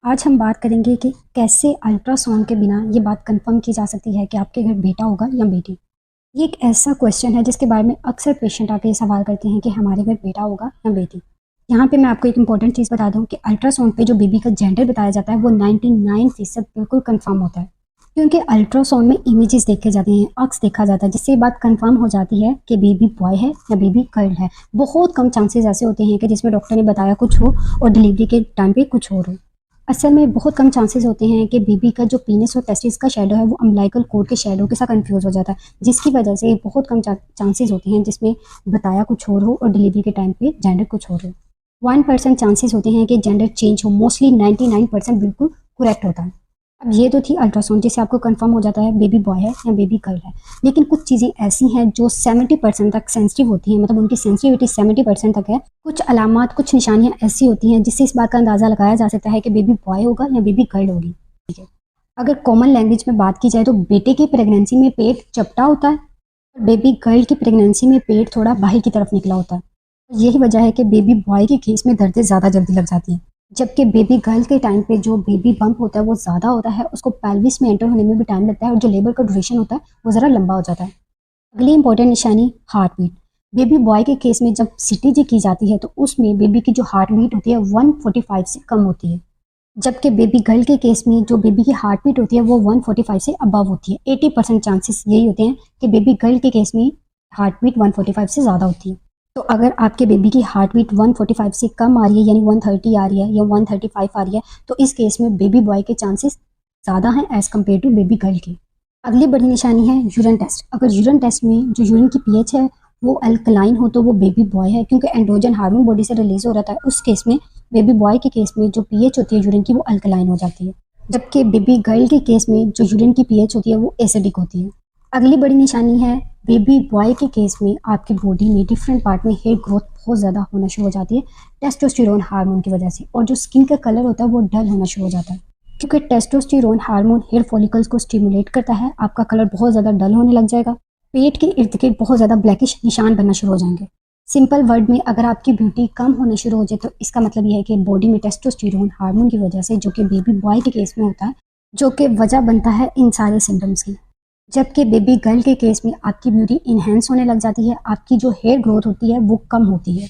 आज हम बात करेंगे कि कैसे अल्ट्रासाउंड के बिना ये बात कंफर्म की जा सकती है कि आपके घर बेटा होगा या बेटी। ये एक ऐसा क्वेश्चन है जिसके बारे में अक्सर पेशेंट आके ये सवाल करते हैं कि हमारे घर बेटा होगा या बेटी। यहाँ पे मैं आपको एक इंपॉर्टेंट चीज़ बता दूँ कि अल्ट्रासाउंड पे जो बेबी का जेंडर बताया जाता है वो 99% बिल्कुल कंफर्म होता है, क्योंकि अल्ट्रासाउंड में इमेजेस देखे जाते हैं, अक्स देखा जाता है, जिससे ये बात कंफर्म हो जाती है कि बेबी बॉय है या बेबी गर्ल है। बहुत कम चांसेस ऐसे होते हैं कि जिसमें डॉक्टर ने बताया कुछ हो और डिलीवरी के टाइम पे कुछ और हो। असल में बहुत कम चांसेस होते हैं कि बेबी का जो पीनस और टेस्टिस का शेडो है वो अम्बिलिकल कोर्ड के शेडो के साथ कंफ्यूज हो जाता है, जिसकी वजह से बहुत कम चांसेस होते हैं जिसमें बताया कुछ और हो और डिलीवरी के टाइम पे जेंडर कुछ और हो। 1% चांसेस होते हैं कि जेंडर चेंज हो, मोस्टली 99% बिल्कुल करेक्ट होता है। अब ये तो थी अल्ट्रासाउंड जिससे आपको कंफर्म हो जाता है बेबी बॉय है या बेबी गर्ल है। लेकिन कुछ चीज़ें ऐसी हैं जो 70% तक सेंसिटिव होती हैं, मतलब उनकी सेंसिटिविटी 70% तक है। कुछ अलामात, कुछ निशानियां ऐसी होती हैं जिससे इस बात का अंदाज़ा लगाया जा सकता है कि बेबी बॉय होगा या बेबी गर्ल होगी। ठीक है, अगर कॉमन लैंग्वेज में बात की जाए तो बेटे की प्रेगनेंसी में पेट चपटा होता है और बेबी गर्ल की प्रेगनेंसी में पेट थोड़ा बाहर की तरफ निकला होता है। यही वजह है कि बेबी बॉय के केस में दर्दें ज़्यादा जल्दी लग जाती हैं, जबकि बेबी गर्ल के टाइम पे जो बेबी बम्प होता है वो ज़्यादा होता है, उसको पेल्विस में एंटर होने में भी टाइम लगता है और जो लेबर का ड्यूरेशन होता है वो ज़रा लंबा हो जाता है। अगली इंपॉर्टेंट निशानी हार्ट बीट। बेबी बॉय के केस में जब सीटीजी की जाती है तो उसमें बेबी की जो हार्ट बीट होती है 145 से कम होती है, जबकि बेबी गर्ल के केस में जो बेबी की हार्ट बीट होती है वो 145 से अबव होती है। 80% चांसेस यही होते हैं कि बेबी गर्ल के केस में हार्ट बीट 145 से ज़्यादा होती है। तो अगर आपके बेबी की हार्ट बीट 145 से कम आ रही है, यानी 130 आ रही है या 135 आ रही है, तो इस केस में बेबी बॉय के चांसेस ज़्यादा हैं as compared to baby girl के। अगली बड़ी निशानी है यूरिन टेस्ट। अगर यूरिन टेस्ट में जो यूरिन की पीएच है वो अल्कलाइन हो तो वो बेबी बॉय है, क्योंकि एंड्रोजन हार्मोन बॉडी से रिलीज हो रहा है। उस केस में बेबी बॉय के केस में जो पीएच होती है यूरिन की वो अल्कलाइन हो जाती है, जबकि बेबी गर्ल के केस में जो यूरिन की पीएच होती है वो एसिडिक होती है। अगली बड़ी निशानी है बेबी बॉय के केस में आपकी बॉडी में डिफरेंट पार्ट में हेयर ग्रोथ बहुत ज़्यादा होना शुरू हो जाती है टेस्टोस्टेरोन हार्मोन की वजह से, और जो स्किन का कलर होता है वो डल होना शुरू हो जाता है, क्योंकि टेस्टोस्टेरोन हार्मोन हेयर फॉलिकल्स को स्टिमुलेट करता है। आपका कलर बहुत ज़्यादा डल होने लग जाएगा, पेट के इर्द गिर्द बहुत ज़्यादा ब्लैकिश निशान बनना शुरू हो जाएंगे। सिंपल वर्ड में अगर आपकी ब्यूटी कम होना शुरू हो जाए तो इसका मतलब ये है कि बॉडी में टेस्टोस्टेरोन हार्मोन की वजह से, जो कि बेबी बॉय के केस में होता है, जो कि वजह बनता है इन सारे सिम्टम्स की। जबकि बेबी गर्ल के केस में आपकी ब्यूटी इन्हेंस होने लग जाती है, आपकी जो हेयर ग्रोथ होती है वो कम होती है।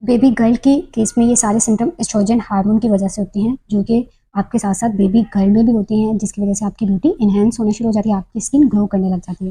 बेबी गर्ल के केस में ये सारे सिम्टम एस्ट्रोजन हार्मोन की वजह से होते हैं, जो कि आपके साथ साथ बेबी गर्ल में भी होते हैं, जिसकी वजह से आपकी ब्यूटी इन्हेंस होने शुरू हो जाती है, आपकी स्किन ग्लो करने लग जाती है।